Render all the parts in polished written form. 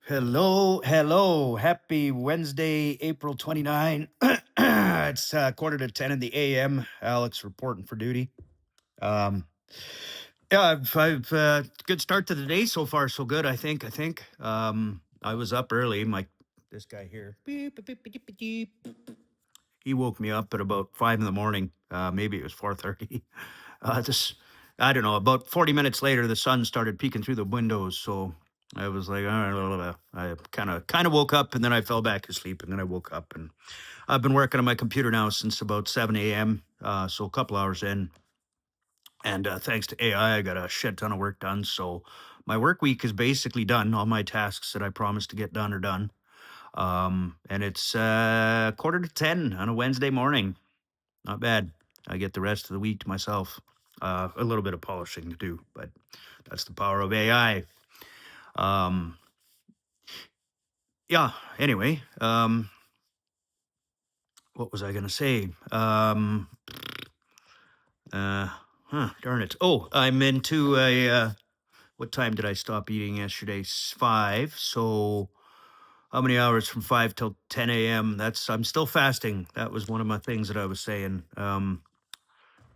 Hello. Happy Wednesday, April 29. It's quarter to 10 in the AM. Alex reporting for duty. Um, yeah, I've good start to the day so far, so good. I think. I was up early. This guy here, beep, beep, beep, beep, beep, beep. He woke me up at about 5 in the morning. Maybe it was 4:30. Just I don't know. About 40 minutes later, the sun started peeking through the windows. So I was like, I kind of woke up, and then I fell back asleep, and then I woke up, and I've been working on my computer now since about 7 a.m. So a couple hours in, and thanks to AI, I got a shit ton of work done. So my work week is basically done. All my tasks that I promised to get done are done. And it's quarter to 10 on a Wednesday morning. Not bad. I get the rest of the week to myself. A little bit of polishing to do, but that's the power of AI. Um, yeah. Anyway, what was I going to say? Uh, Darn it. Oh, I'm into a. What time did I stop eating yesterday? 5. So how many hours from 5 till 10 a.m.? I'm still fasting. That was one of my things that I was saying.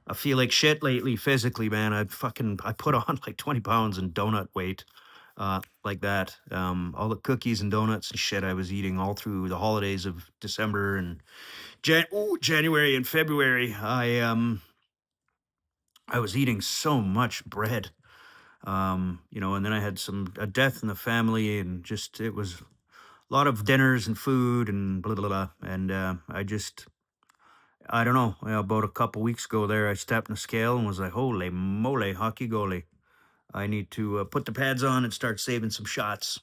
I feel like shit lately physically, man. I put on like 20 pounds in donut weight, like that. All the cookies and donuts and shit I was eating all through the holidays of December and January and February. I was eating so much bread, and then I had a death in the family, and just it was a lot of dinners and food and blah blah blah. And I don't know. About a couple weeks ago, there I stepped in a scale and was like, "Holy moly, hockey goalie! I need to put the pads on and start saving some shots."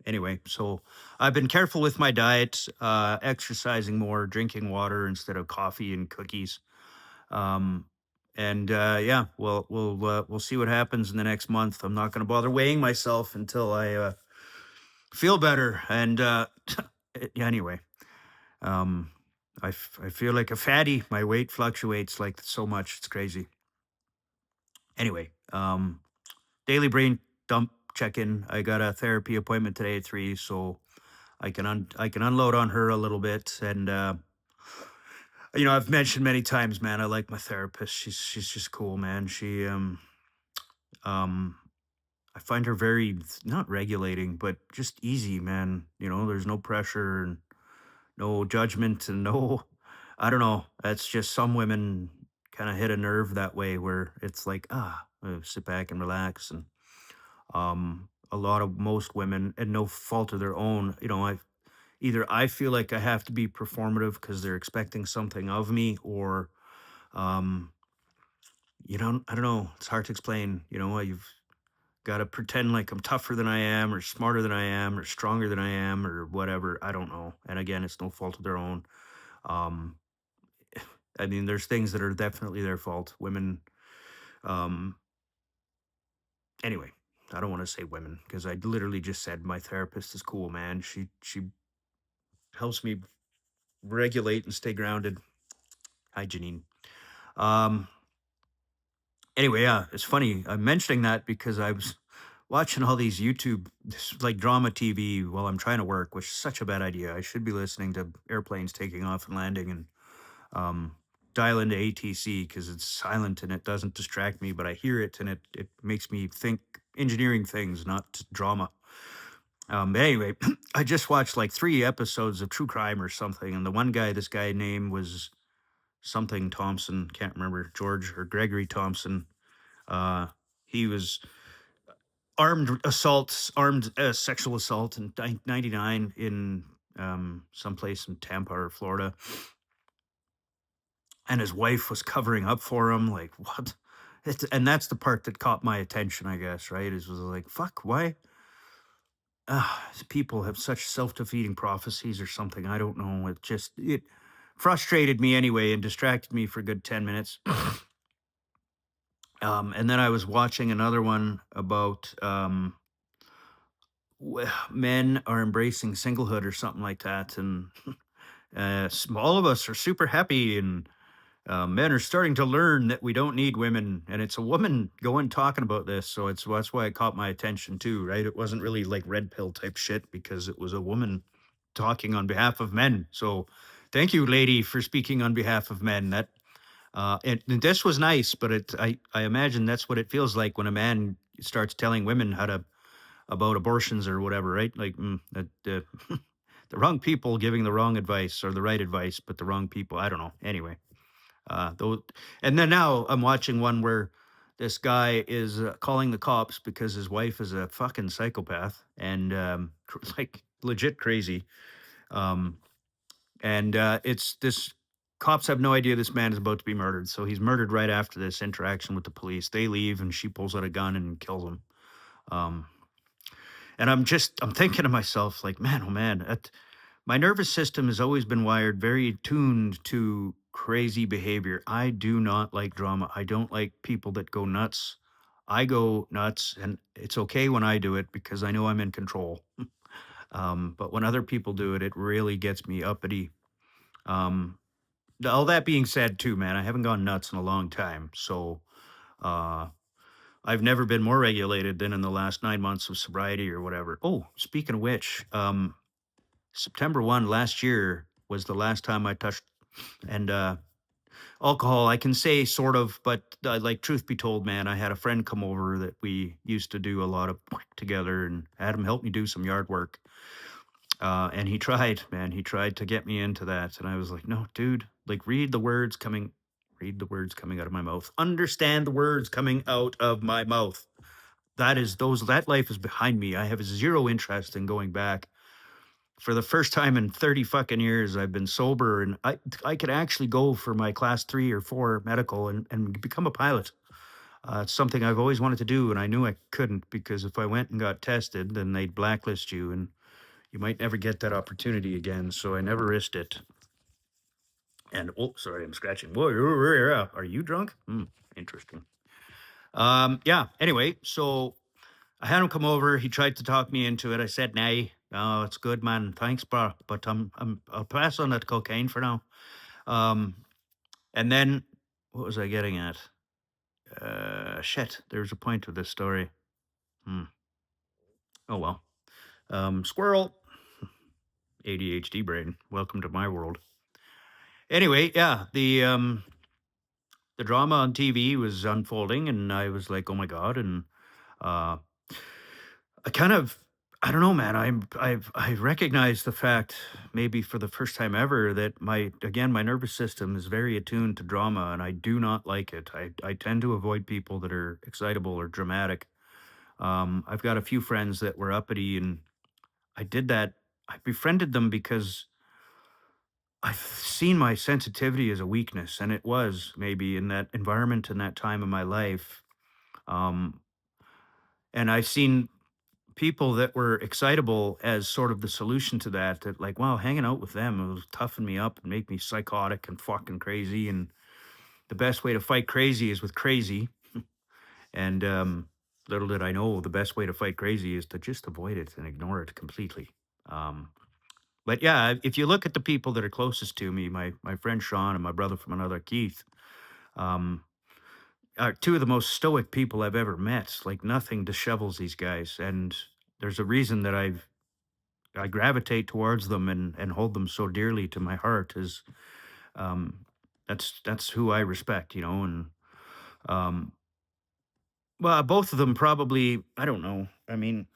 Anyway, so I've been careful with my diet, exercising more, drinking water instead of coffee and cookies. Um, and yeah, we'll see what happens in the next month. I'm not going to bother weighing myself until I feel better. And yeah, anyway, um, I feel like a fatty. My weight fluctuates like so much. It's crazy. Anyway, daily brain dump check in. I got a therapy appointment today at 3, so I can unload on her a little bit. And I've mentioned many times, man, I like my therapist. She's just cool, man. Um I find her very not regulating, but just easy, man. There's no pressure and no judgment and no I don't know. That's just some women kind of hit a nerve that way where it's like, sit back and relax. And a lot of most women, and no fault of their own, I feel like I have to be performative because they're expecting something of me, or um, I don't know. It's hard to explain. You've got to pretend like I'm tougher than I am, or smarter than I am, or stronger than I am, or whatever. I don't know. And again, it's no fault of their own. Um, I mean, there's things that are definitely their fault. Women. Um, anyway, I don't want to say women because I literally just said my therapist is cool, man. She helps me regulate and stay grounded. Hi, Janine. Um, Anyway, yeah, it's funny. I'm mentioning that because I was watching all these like drama TV while I'm trying to work, which is such a bad idea. I should be listening to airplanes taking off and landing and um, dial into ATC because it's silent and it doesn't distract me, but I hear it and it makes me think engineering things, not drama. Anyway, I just watched like 3 episodes of true crime or something, and this guy name was something Thompson, can't remember, George or Gregory Thompson. uh, he was armed sexual assault in 99 in someplace in Tampa or Florida. And his wife was covering up for him. Like, what? And that's the part that caught my attention, I guess, right? It was like, fuck, why? People have such self defeating prophecies or something. I don't know. It frustrated me anyway and distracted me for a good 10 minutes. And then I was watching another one about men are embracing singlehood or something like that, and all of us are super happy, and Men are starting to learn that we don't need women, and it's a woman going talking about this, so that's why it caught my attention too, right? It wasn't really like red pill type shit because it was a woman talking on behalf of men. So, thank you, lady, for speaking on behalf of men. And this was nice, but I imagine that's what it feels like when a man starts telling women how to about abortions or whatever, right? Like the wrong people giving the wrong advice or the right advice, but the wrong people. I don't know. Anyway, those, and then now I'm watching one where this guy is calling the cops because his wife is a fucking psychopath and like legit crazy. Um, and it's this cops have no idea this man is about to be murdered, so he's murdered right after this interaction with the police. They leave, and she pulls out a gun and kills him. Um, and I'm thinking to myself, like, man, oh man, my nervous system has always been wired very tuned to crazy behavior. I do not like drama. I don't like people that go nuts. I go nuts, and it's okay when I do it because I know I'm in control. But when other people do it, it really gets me uppity. Um, all that being said, too, man, I haven't gone nuts in a long time. So uh, I've never been more regulated than in the last 9 months of sobriety or whatever. Oh, speaking of which, September 1 last year was the last time I touched and alcohol. I can say sort of, but like truth be told, man, I had a friend come over that we used to do a lot of work together and had him help me do some yard work. And he tried, man, he tried to get me into that. And I was like, no, dude, like read the words coming out of my mouth. Understand the words coming out of my mouth. That life is behind me. I have zero interest in going back. For the first time in 30 fucking years, I've been sober and I could actually go for my class 3 or 4 medical and become a pilot. It's something I've always wanted to do, and I knew I couldn't because if I went and got tested, then they'd blacklist you and you might never get that opportunity again. So I never risked it. And oh, sorry, I'm scratching. Whoa, are you drunk? Interesting. Yeah. Anyway, so I had him come over. He tried to talk me into it. I said, "Nay, no, it's good, man. Thanks, bro, but I'll pass on that cocaine for now." Um, and then what was I getting at? Shit. There's a point to this story. Hmm. Oh well. Squirrel. ADHD brain. Welcome to my world. Anyway, yeah, the drama on TV was unfolding, and I was like, "Oh my god!" And uh, I kind of, I don't know, man. I recognize the fact, maybe for the first time ever, that my nervous system is very attuned to drama, and I do not like it. I tend to avoid people that are excitable or dramatic. I've got a few friends that were uppity, and I did that. I befriended them because I've seen my sensitivity as a weakness, and it was maybe in that environment in that time of my life. Um, and I've seen people that were excitable as sort of the solution to that. That like, wow, hanging out with them it was toughen me up and make me psychotic and fucking crazy. And the best way to fight crazy is with crazy. And little did I know, the best way to fight crazy is to just avoid it and ignore it completely. Um, but yeah, if you look at the people that are closest to me, my friend Sean and my brother from another Keith, um, are two of the most stoic people I've ever met. Like nothing dishevels these guys, and there's a reason that I gravitate towards them and hold them so dearly to my heart. Is um, that's who I respect, you know. And um, well, both of them probably. I don't know. I mean,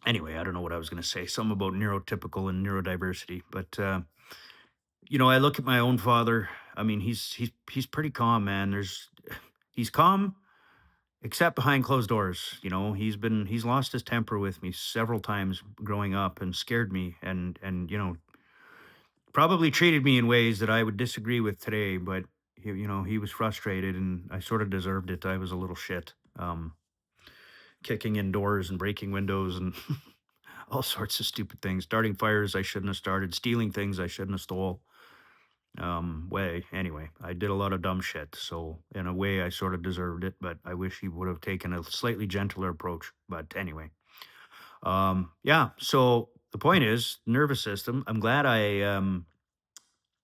anyway, I don't know what I was going to say. Something about neurotypical and neurodiversity, but I look at my own father. I mean, he's pretty calm, man. He's calm except behind closed doors. He's lost his temper with me several times growing up and scared me and probably treated me in ways that I would disagree with today, but he was frustrated and I sort of deserved it. I was a little shit. Kicking in doors and breaking windows and all sorts of stupid things, starting fires I shouldn't have started, stealing things I shouldn't have stole. Way anyway, I did a lot of dumb shit, so in a way I sort of deserved it, but I wish he would have taken a slightly gentler approach. But anyway, yeah, so the point is nervous system. I'm glad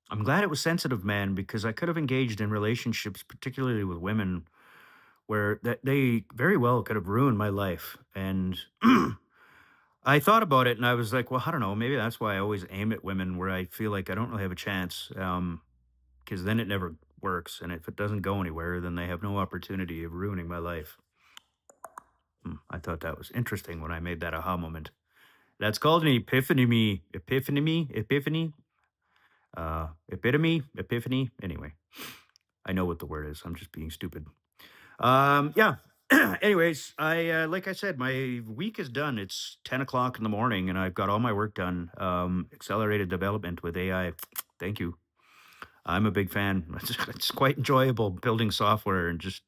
I'm glad it was sensitive, man, because I could have engaged in relationships, particularly with women, where that they very well could have ruined my life. And I thought about it and I was like, well, I don't know, maybe that's why I always aim at women where I feel like I don't really have a chance. Because then it never works. And if it doesn't go anywhere, then they have no opportunity of ruining my life. I thought that was interesting when I made that aha moment. That's called an epiphany, epiphany. Anyway, I know what the word is. I'm just being stupid. Yeah. Anyways, like I said, my week is done. It's 10 o'clock in the morning, and I've got all my work done. Accelerated development with AI. Thank you. I'm a big fan. It's quite enjoyable building software and just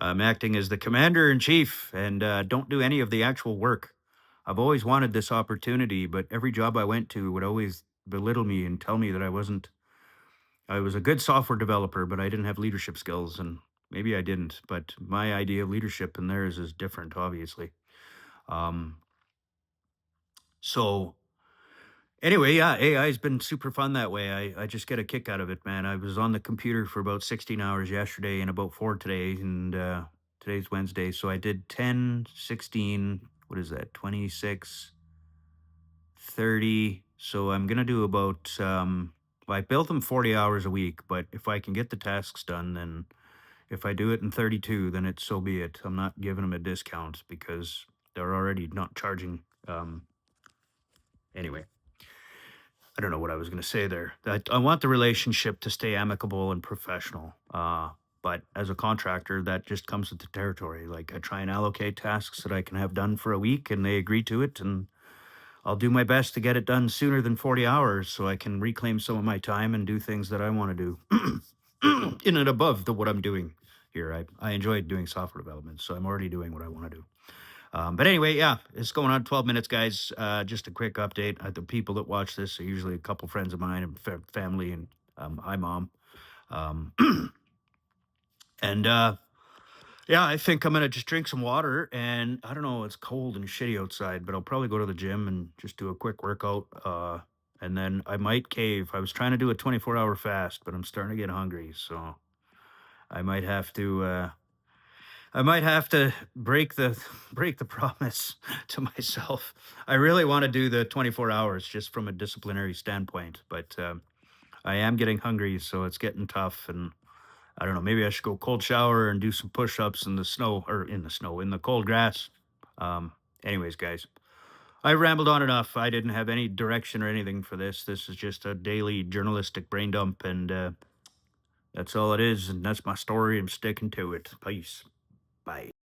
acting as the commander in chief and don't do any of the actual work. I've always wanted this opportunity, but every job I went to would always belittle me and tell me that I was a good software developer, but I didn't have leadership skills. And maybe I didn't, but my idea of leadership and theirs is different, obviously. Um, so anyway, yeah, AI has been super fun that way. I just get a kick out of it, man. I was on the computer for about 16 hours yesterday and about four today. And today's Wednesday. So I did 10, 16. What is that? 26, 30. So I'm going to do about, well, I built them 40 hours a week, but if I can get the tasks done, then if I do it in 32, then it's so be it. I'm not giving them a discount because they're already not charging. Anyway, I don't know what I was going to say there. That I want the relationship to stay amicable and professional. But as a contractor, that just comes with the territory. Like I try and allocate tasks that I can have done for a week, and they agree to it, and I'll do my best to get it done sooner than 40 hours, so I can reclaim some of my time and do things that I want to do, in and above the what I'm doing here. I enjoy doing software development, so I'm already doing what I want to do. But anyway, yeah, it's going on 12 minutes, guys. Just a quick update. The people that watch this are usually a couple friends of mine and family, and hi, mom. Um, and yeah, I think I'm gonna just drink some water. And I don't know, it's cold and shitty outside, but I'll probably go to the gym and just do a quick workout. And then I might cave. I was trying to do a 24-hour fast, but I'm starting to get hungry, so I might have to. I might have to break the promise to myself. I really want to do the 24 hours just from a disciplinary standpoint, but I am getting hungry, so it's getting tough. And I don't know. Maybe I should go cold shower and do some push-ups in the snow, or in the snow, in the cold grass. Um, Anyways, guys, I rambled on enough. I didn't have any direction or anything for this. This is just a daily journalistic brain dump, and that's all it is. And that's my story. I'm sticking to it. Peace. Bye.